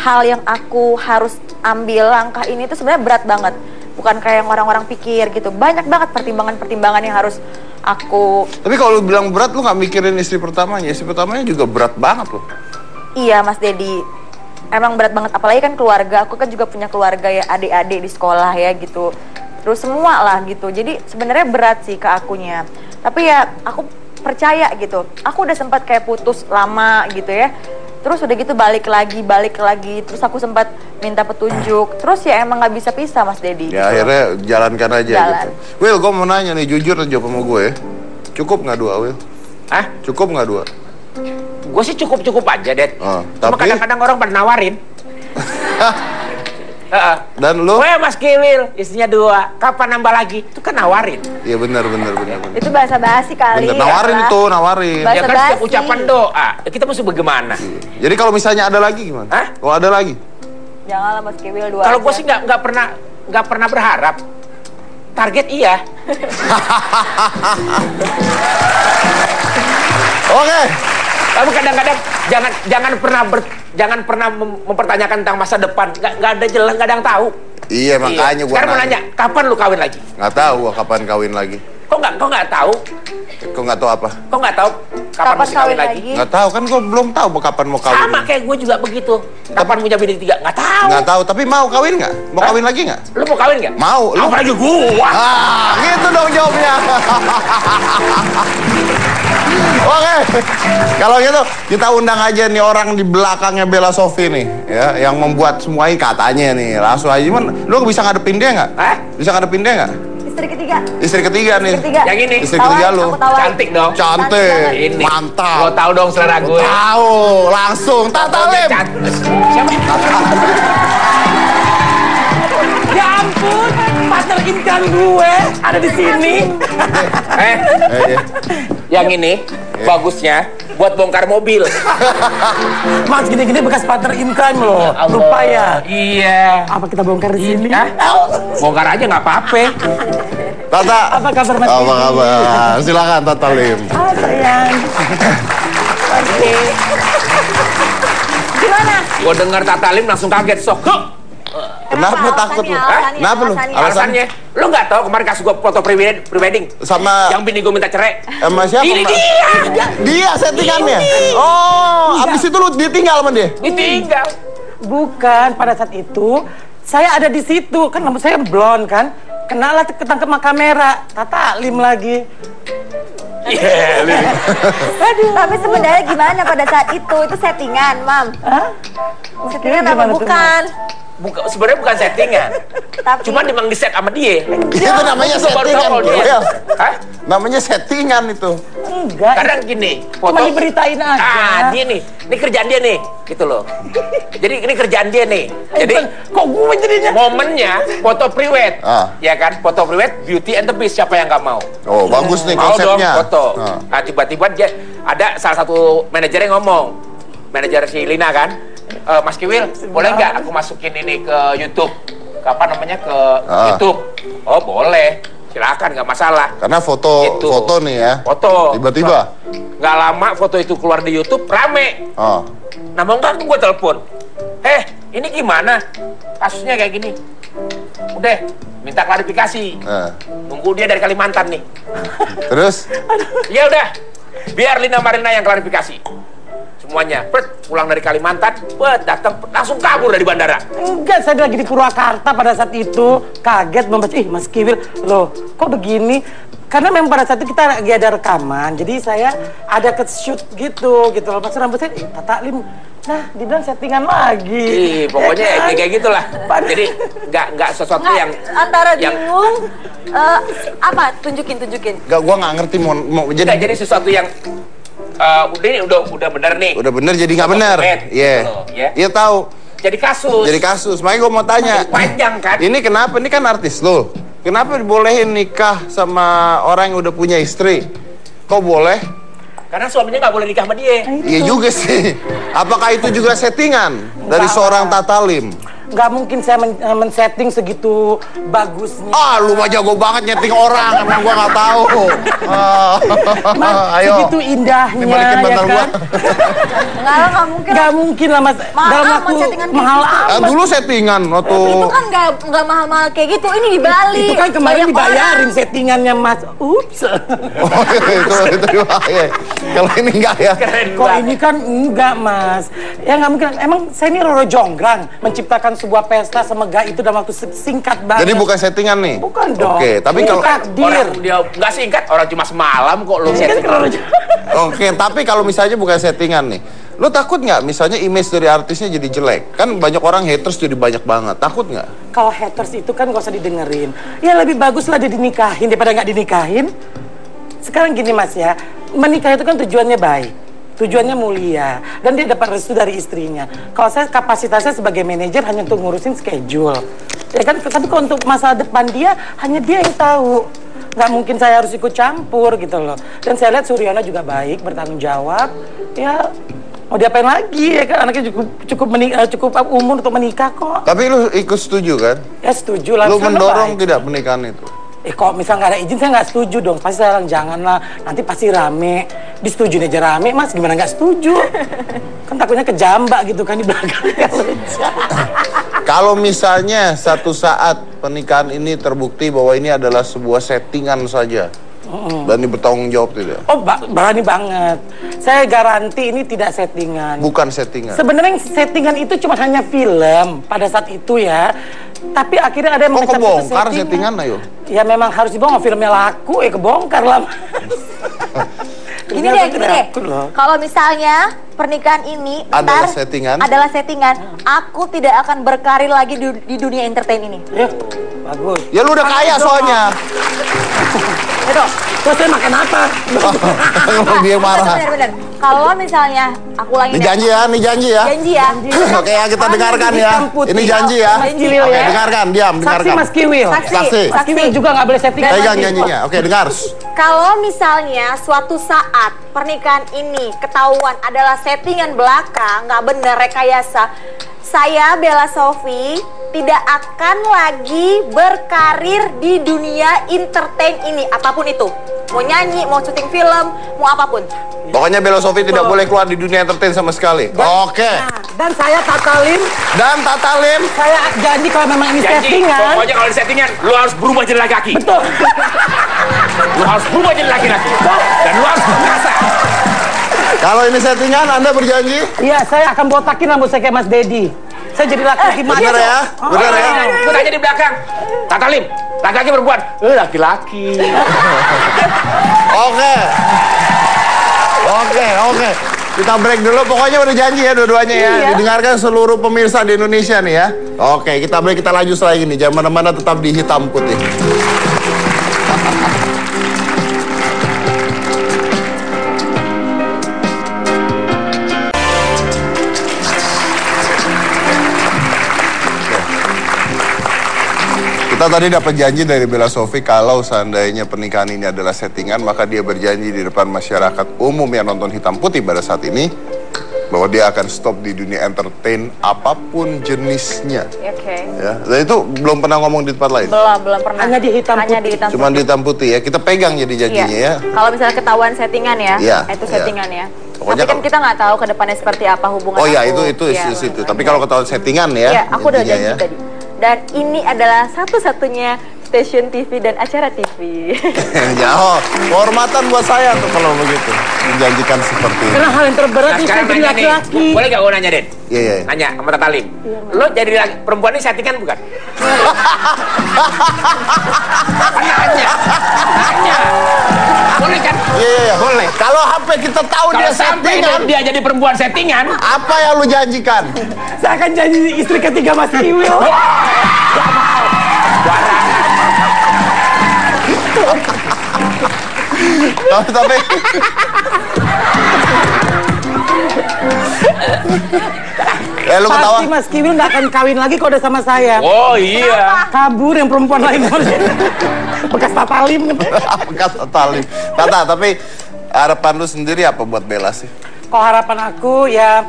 hal yang aku harus ambil langkah ini tuh sebenarnya berat banget. Bukan kayak yang orang-orang pikir gitu. Banyak banget pertimbangan-pertimbangan yang harus aku... Tapi kalau lu bilang berat, lu nggak mikirin istri pertamanya. Istri pertamanya juga berat banget loh. Iya Mas Dedi, emang berat banget. Apalagi kan keluarga, aku kan juga punya keluarga ya, adik-adik di sekolah ya gitu. Terus semua lah gitu. Jadi sebenarnya berat sih ke akunya. Tapi ya aku percaya gitu. Aku udah sempat kayak putus lama gitu ya. Terus udah gitu balik lagi. Terus aku sempat minta petunjuk. Terus ya emang nggak bisa pisah Mas Dedi. Ya gitu. Akhirnya jalankan aja gitu. Will, gue mau nanya nih, jujur aja sama gue ya. Cukup nggak 2, Will? Hah? Cukup nggak 2? Gue sih cukup aja, Det. Cuma tapi... kadang-kadang orang pada nawarin. Dan lu? Weh Mas Kiwil, istrinya 2, kapan nambah lagi? Itu kan nawarin. Iya benar. Itu bahasa basi kali. Bener, nawarin ya, itu, nawarin. Ya kan setiap ucapan doa, kita mesti bagaimana? Jadi kalau misalnya ada lagi gimana? Hah? Kalau ada lagi? Janganlah Mas Kiwil 2. Kalau gue sih nggak pernah berharap. Target iya. Oke. Tapi kadang-kadang jangan pernah mempertanyakan tentang masa depan. Nggak ada jelas, nggak ada yang tahu. Iya makanya gua. Sekarang mau nanya, kapan lu kawin lagi? Nggak tahu gua kapan kawin lagi. Kok nggak tahu? Kok nggak tahu apa? Kok nggak tahu kapan mau kawin lagi? Nggak tahu kan gua belum tahu kapan mau kawin. Sama kayak gua juga begitu. Kapan punya bini 3? Nggak tahu. Nggak tahu. Tapi mau kawin nggak? Mau kawin lagi nggak? Lu mau kawin nggak? Mau. Lu apalagi gua. Gitu dong jawabnya. Oke, kalau gitu kita undang aja nih orang di belakangnya Bella Sophie nih, ya, yang membuat semua ini katanya nih. Langsung aja, lu bisa ngadepin dia nggak? Bisa ngadepin dia nggak? Istri ketiga. Istri ketiga nih. Yang ini. Istri ketiga lu. Cantik dong. Cantik. Ini. Mantap. Lo tahu dong selera gue. Tahu, langsung. Tatalim. Siapa? Ya ampun, partner income gue ada di sini. Yang ini bagusnya buat bongkar mobil. Mas, gini-gini bekas partner in crime loh. Lupa ya? Iya. Apa kita bongkar di sini? Bongkar aja nggak apa-apa. Tata. Apa kabar Mas? Apa kabar? Silakan Tata Lim. Sayang. Gimana? Gue dengar Tata Lim langsung kaget, sok. Kenapa takut lu? Kenapa lu? Alasannya? Lu nggak tahu kemarin kasih gue foto prewedding sama yang bini gue minta cerai. Sama siapa? Ini dia settingannya. Oh, abis itu lu ditinggal sama dia? Ditinggal. Bukan, pada saat itu saya ada di situ, kan rambut saya blond kan. Kenalah ketangkep sama kamera, Tata Lim lagi. Tapi sebenarnya gimana pada saat itu settingan, Mam? Settingan apa bukan? Sebenarnya bukan settingan. Cuma memang di set sama dia. Itu namanya settingan. Namanya settingan itu. Enggak. Kadang gini, foto cuma diberitain aja. Dia nih, ini kerjaan dia nih, gitu loh. Jadi ini kerjaan dia nih. Jadi kok gue jadinya? Momennya foto priwet, ya kan? Foto priwet, Beauty and the Beast, siapa yang nggak mau? Oh, bagus nih mau konsepnya. Dong, foto. Nah, tiba-tiba ada salah satu manajer yang ngomong, manajer si Lina kan, Mas Kiwil, boleh nggak aku masukin ini ke YouTube? Kapan namanya ke YouTube? Oh boleh. Silakan, nggak masalah. Karena foto gitu. Foto nih ya. Foto. Tiba-tiba. Nggak lama foto itu keluar di YouTube, rame. Nah mau nggak gue telepon. Ini gimana? Kasusnya kayak gini. Udah, minta klarifikasi. Nunggu dia dari Kalimantan nih. Terus? Ya udah, biar Lina Marina yang klarifikasi. Semuanya, pulang dari Kalimantan, datang langsung kabur dari bandara. Enggak, saya lagi di Purwakarta pada saat itu. Kaget membaca, Mas Kiwil, loh kok begini? Karena memang pada saat itu kita lagi ada rekaman, jadi saya ada ke shoot gitu loh. Pas rambut saya, Tata Lim, nah dibilang settingan lagi. Pokoknya kayak gitulah. Jadi nggak sesuatu yang antara bingung, apa? Tunjukin. Gua nggak ngerti mau jadi sesuatu yang udah bener nih. Udah bener jadi nggak bener. Iya tahu. Jadi kasus. Makanya gue mau tanya. Panjang kan? Ini kenapa? Ini kan artis lo. Kenapa dibolehin nikah sama orang yang udah punya istri? Kok boleh? Karena suaminya nggak boleh nikah sama dia. Iya juga sih. Apakah itu juga settingan dari seorang Tata Lim? Nggak mungkin saya men-setting segitu bagusnya. Lu mah jago banget nyeting orang, emang gua nggak tahu. Ayo. Segitu indahnya, dibalikin bantal ya kan? Nggak mungkin. Nggak mungkin lah, Mas. Dalam waktu mahal amat. Dulu settingan waktu. Itu kan nggak mahal-mahal kayak gitu. Ini di Bali. Itu kan kemarin dibayarin settingannya, Mas. Ups. Itu dibayar. Kalau ini enggak ya? Kok ini kan enggak, Mas. Ya nggak mungkin. Emang saya ini Roro Jonggrang menciptakan sebuah pesta semegah itu dalam waktu singkat banget. Jadi bukan settingan nih? Bukan dong. Oke, tapi kalau orang dia nggak singkat, orang cuma semalam kok lo settingan. Oke, tapi kalau misalnya bukan settingan nih, lo takut nggak misalnya image dari artisnya jadi jelek? Kan banyak orang haters jadi banyak banget, takut nggak? Kalau haters itu kan gak usah didengerin. Ya lebih bagus lah dia dinikahin daripada nggak dinikahin. Sekarang gini Mas ya, menikah itu kan tujuannya baik. Tujuannya mulia dan dia dapat restu dari istrinya. Kalau saya kapasitasnya sebagai manajer hanya untuk ngurusin schedule, ya kan. Tapi kalau untuk masa depan dia hanya dia yang tahu. Nggak mungkin saya harus ikut campur gitu loh. Dan saya lihat Suryana juga baik, bertanggung jawab. Ya mau diapain lagi ya kan, anaknya cukup umur untuk menikah kok. Tapi lu ikut setuju kan? Ya setuju lah. Lu mendorong tidak pernikahan itu? Kalau misal nggak ada izin saya nggak setuju dong. Pasti saya bilang janganlah, nanti pasti rame. Disetujuin aja rame, Mas. Gimana nggak setuju? Kan takutnya kejambak gitu kan di belakang. Kalau misalnya satu saat pernikahan ini terbukti bahwa ini adalah sebuah settingan saja, berani bertanggung jawab tidak? Oh, berani banget. Saya garanti ini tidak settingan. Bukan settingan. Sebenarnya settingan itu cuma hanya film pada saat itu ya. Tapi akhirnya ada yang mengecap itu kebongkar settingan ayo. Ya memang harus dibongkar, filmnya laku kebongkar lah. Gini deh. Kalau misalnya pernikahan ini adalah settingan, aku tidak akan berkarir lagi di dunia entertain ini. Ya, bagus. Ya lu udah kaya soalnya. Itu, terus saya makan apa? Dia marah. Bener. Kalau misalnya aku lagi Ini janji ya. Janji ya. Oke ya, kita dengarkan ya. Ini janji ya. Oke, dengarkan, diam, dengarkan. Saksi Mas Kiwil. Saksi. Mas Kiwil juga nggak boleh settingan. Pegang janjinya. Oke, dengar. Kalau misalnya suatu saat pernikahan ini ketahuan adalah settingan belaka, nggak bener, rekayasa, saya Bella Sophie tidak akan lagi berkarir di dunia entertain ini, apapun itu. mau nyanyi, mau syuting film, mau apapun. Pokoknya Bella Sophie tidak boleh keluar di dunia entertain sama sekali. Oke. Dan saya Tatalim. Saya janji kalau memang ini settingan. Pokoknya kalau di settingan, lu harus berubah jadi laki-laki. Betul. Lu harus berubah jadi laki-laki. Dan lu harus berkasa. Kalau ini settingan, Anda berjanji? Iya, saya akan botakin rambut saya kayak Mas Dedi. Saya jadi laki-laki bener ya? Bener ya? Gue tanya di belakang. Tatalim, laki-laki perempuan? Laki-laki. Oke. Kita break dulu. Pokoknya udah janji ya dua-duanya ya. Didengarkan seluruh pemirsa di Indonesia nih ya. Oke, kita break. Kita lanjut lagi nih. Jangan mana-mana, tetap di Hitam Putih. Kita tadi dapat janji dari Bella Sophie kalau seandainya pernikahan ini adalah settingan, maka dia berjanji di depan masyarakat umum yang nonton Hitam Putih pada saat ini bahwa dia akan stop di dunia entertain apapun jenisnya. Oke. Ya, dan itu belum pernah ngomong di tempat lain. Belum pernah. Hanya di Hitam Putih. Cuma di Hitam Putih ya. Kita pegang jadi janjinya ya. Kalau misalnya ketahuan settingan ya, itu settingan ya. Pokoknya tapi kan kita nggak tahu ke depannya seperti apa hubungan. Oh ya, itu situ. Tapi kalau ketahuan settingan ya. Iya, aku udah janji tadi. Dan ini adalah satu-satunya stasiun TV dan acara TV. Jauh, kehormatan buat saya tuh kalau begitu. Menjanjikan seperti itu. Karena hal yang terberat itu saya jadi laki-laki. Boleh gak gue nanya, Den? Iya. Nanya sama Tatalim. Lo jadi perempuan ini settingan bukan? Nanya. Boleh kan? Iya. Boleh. Kalau HP kita tahu dia settingan, dia jadi perempuan settingan, apa yang lu janjikan? Saya akan jadi istri ketiga Mas Kiwil. Gak mau. Tapi lu ketawa. Pasti Mas Kiwil nggak akan kawin lagi kalau udah sama saya. Oh iya. Kabur yang perempuan lain. Bekas Tatalim. Bekas Tatalim. Tapi harapan lu sendiri apa buat Bella sih? Kalau harapan aku ya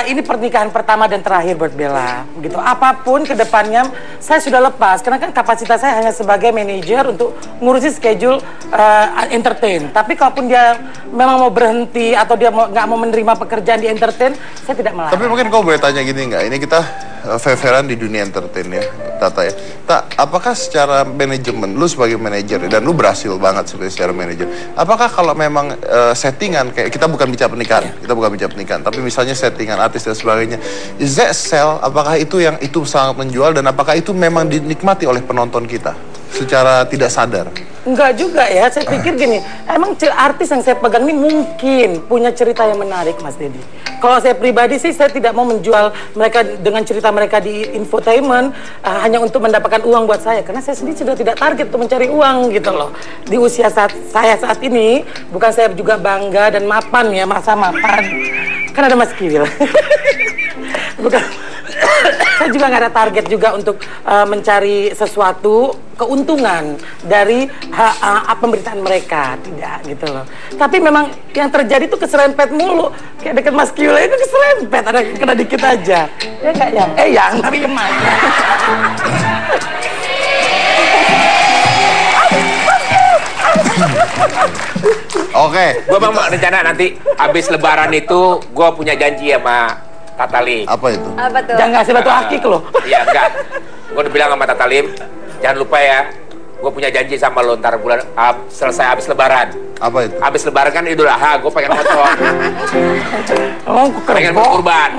ini pernikahan pertama dan terakhir buat Bella. Gitu. Apapun ke depannya saya sudah lepas karena kan kapasitas saya hanya sebagai manajer untuk ngurusin schedule entertain. Tapi kalaupun dia memang mau berhenti atau dia nggak mau menerima pekerjaan di entertain, saya tidak melarang. Tapi mungkin kau boleh tanya gini nggak? Ini kita fair-fairan di dunia entertain ya, Tata ya. Apakah secara manajemen, lu sebagai manajer dan lu berhasil banget secara manajer. Apakah kalau memang settingan kayak kita bukan bicara pernikahan, tapi misalnya settingan artis dan sebagainya, is that sell? Apakah itu yang itu sangat menjual dan apakah itu memang dinikmati oleh penonton kita secara tidak sadar? Enggak juga ya, saya pikir gini, emang artis yang saya pegang ini mungkin punya cerita yang menarik Mas Dedi. Kalau saya pribadi sih, saya tidak mau menjual mereka dengan cerita mereka di infotainment hanya untuk mendapatkan uang buat saya. Karena saya sendiri sudah tidak target untuk mencari uang gitu loh. Di usia saya saat ini, bukan saya juga bangga dan mapan ya, masa mapan. Kan ada Mas Kiwil. Bukan. Saya juga nggak ada target juga untuk mencari sesuatu keuntungan dari pemberitaan mereka, tidak gitu loh. Tapi memang yang terjadi tuh keserempet mulu, kayak deket Mas Kiwil itu keserempet, ada kena dikit aja. Ya nggak yang, yang tapi kemana? Oke, gue mau rencana nanti habis Lebaran itu gue punya janji sama Tatalim. Apa itu? Apa tuh? Jangan ngasih batu akik loh. Iya enggak. Gue udah bilang sama Tatalim, jangan lupa ya. Gue punya janji sama lo ntar bulan selesai habis Lebaran. Apa itu? Habis Lebaran kan Idul Adha, gue pengen motor. Pengen berkurban.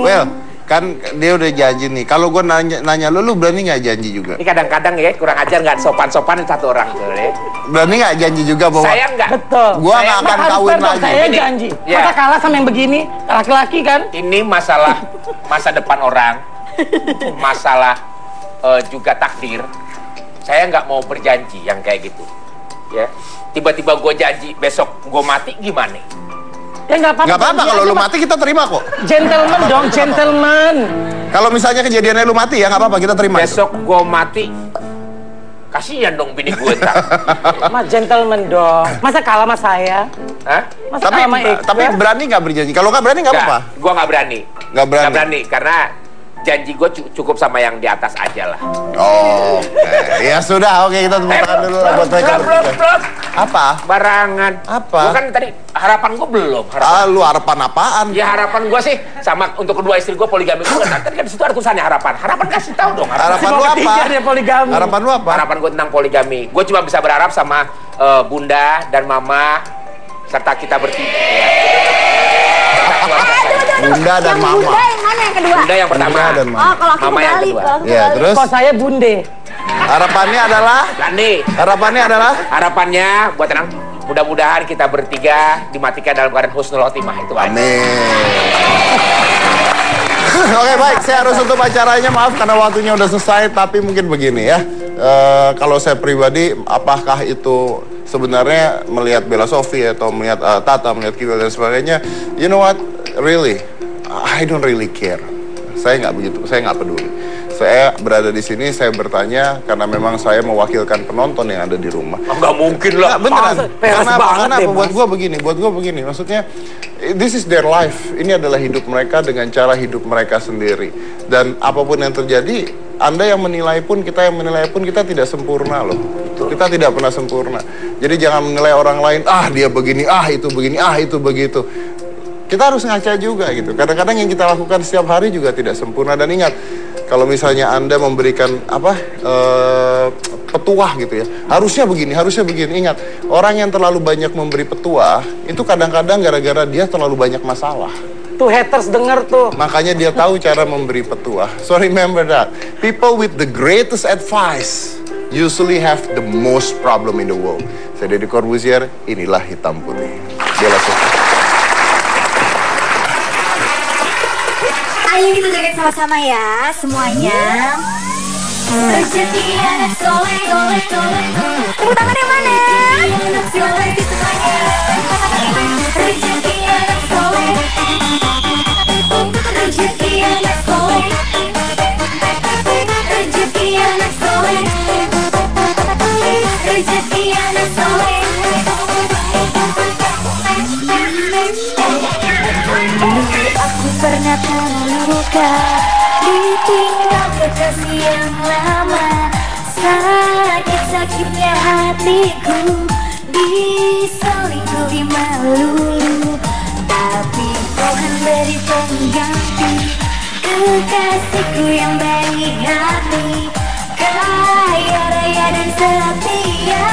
Well, kan dia udah janji nih. Kalau gue nanya lu berani nggak janji juga? Ini kadang-kadang ya kurang ajar nggak sopan-sopan satu orang tuh ya. Berani nggak janji juga bahwa? Saya nggak. Betul. Gua nggak akan kawin lagi. Saya janji. Masa kalah sama yang begini, laki-laki kan? Ini masalah masa depan orang, masalah juga takdir. Saya nggak mau berjanji yang kayak gitu. Ya, tiba-tiba gue janji besok gue mati gimana? Ya nggak apa-apa. Nggak apa-apa kalau lu mati kita terima kok. Gentleman dong, gentleman. Kalau misalnya kejadiannya lu mati ya nggak apa-apa kita terima. Besok gue mati, kasihan dong bini gue ntar. Mas gentleman dong. Masa kalah sama saya? Hah? Masa Tapi berani nggak berjanji? Kalau nggak berani nggak apa-apa. Gue nggak berani. Nggak berani. Nggak berani karena janji gue cukup sama yang di atas aja lah. Oh, ya sudah, oke kita tepuk tangan dulu lah buat mereka bertiga. Apa? Barangan. Apa? Gue kan tadi harapan gue belum. Lu harapan apaan? Ya harapan gue sih sama untuk kedua istri gue poligami gue. Tadi kan di situ ada tulisannya harapan. Harapan kasih tahu dong. Harapan lu apa? Poligami. Harapan lu apa? Harapan gue tentang poligami. Gue cuma bisa berharap sama Bunda dan Mama serta kita bertiga. Bunda dan Mama. Bunda yang mana yang kedua? Bunda yang pertama. Bunda dan Mama. Oh, kalau aku Mama yang kembali. kedua. Ya, terus? Kok saya Bunde. Harapannya adalah? Lani. Harapannya adalah? Harapannya buat tenang. Mudah-mudahan kita bertiga dimatikan dalam keadaan husnul khotimah itu aja. Amin. Oke baik, saya harus tutup acaranya, maaf karena waktunya udah selesai. Tapi mungkin begini ya, kalau saya pribadi, apakah itu sebenarnya melihat Bella Sophie atau melihat Tata, melihat Kiwil dan sebagainya, you know what, really, I don't really care. Saya nggak begitu, saya nggak peduli. Saya berada di sini, saya bertanya karena memang saya mewakilkan penonton yang ada di rumah. Nggak mungkin lah. Nah, beneran. Karena deh, buat gue begini, maksudnya this is their life. Ini adalah hidup mereka dengan cara hidup mereka sendiri. Dan apapun yang terjadi, Anda yang menilai pun, kita yang menilai pun, kita tidak sempurna loh. Kita tidak pernah sempurna. Jadi jangan menilai orang lain, dia begini, itu begini, itu begitu. Kita harus ngaca juga gitu. Kadang-kadang yang kita lakukan setiap hari juga tidak sempurna. Dan ingat, kalau misalnya Anda memberikan petuah gitu ya, harusnya begini. Ingat, orang yang terlalu banyak memberi petuah itu kadang-kadang gara-gara dia terlalu banyak masalah. Tuh haters denger tuh. Makanya dia tahu cara memberi petuah. So remember that. People with the greatest advice usually have the most problem in the world. Saya Deddy Corbuzier, inilah Hitam Putih. Bella Sophie. Ayo kita joget sama-sama ya, semuanya. Rezeki anak soleh, soleh, soleh. Tepuk tangan yang mana? Rezeki anak soleh. Rezeki anak soleh. Rezeki anak soleh. Rezeki anak soleh. Aku pernah terluka, ditinggal kekasih yang lama. Sakit-sakitnya hatiku, diselingkuhi melulu. Tapi Tuhan beri pengganti, kekasihku yang baik hati, kaya raya dan setia.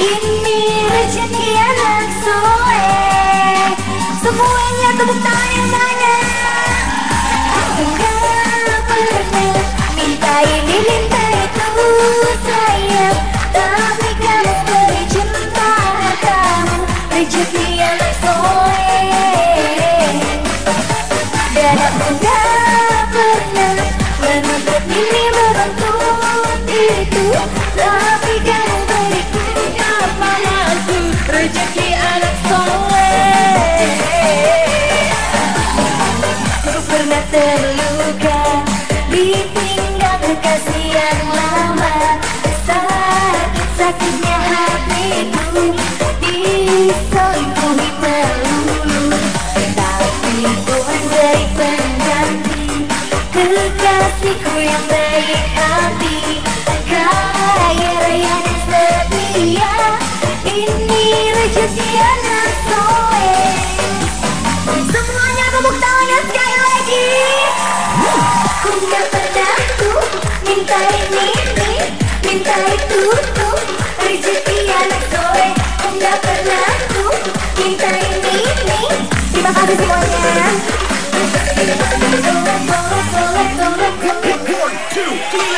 Ini rezeki anak soleh. Semuanya tepuk tangan yang mana? Aku gak pernah minta ini minta itu sayang, tapi kamu beri cinta kamu, rezeki anak soleh. Dan aku gak pernah menuntut ini menuntut itu, tapi kamu berikan apa maksud rezeki anak soleh. Pernah terluka, ditinggal kekasih yang lama. Sakit-sakitnya hatiku, diselingkuhi melulu. Tapi Tuhan beri pengganti, kekasihku yang baik hati, kaya raya dan setia. Ini rezeki anak soleh. Semuanya tepuk tangan sekali lagi. Ku gak pernah tuh minta ini, minta itu tuh, rezeki anak soleh. Ku gak pernah tuh minta ini. Terima kasih semuanya. Soleh, soleh, soleh, soleh.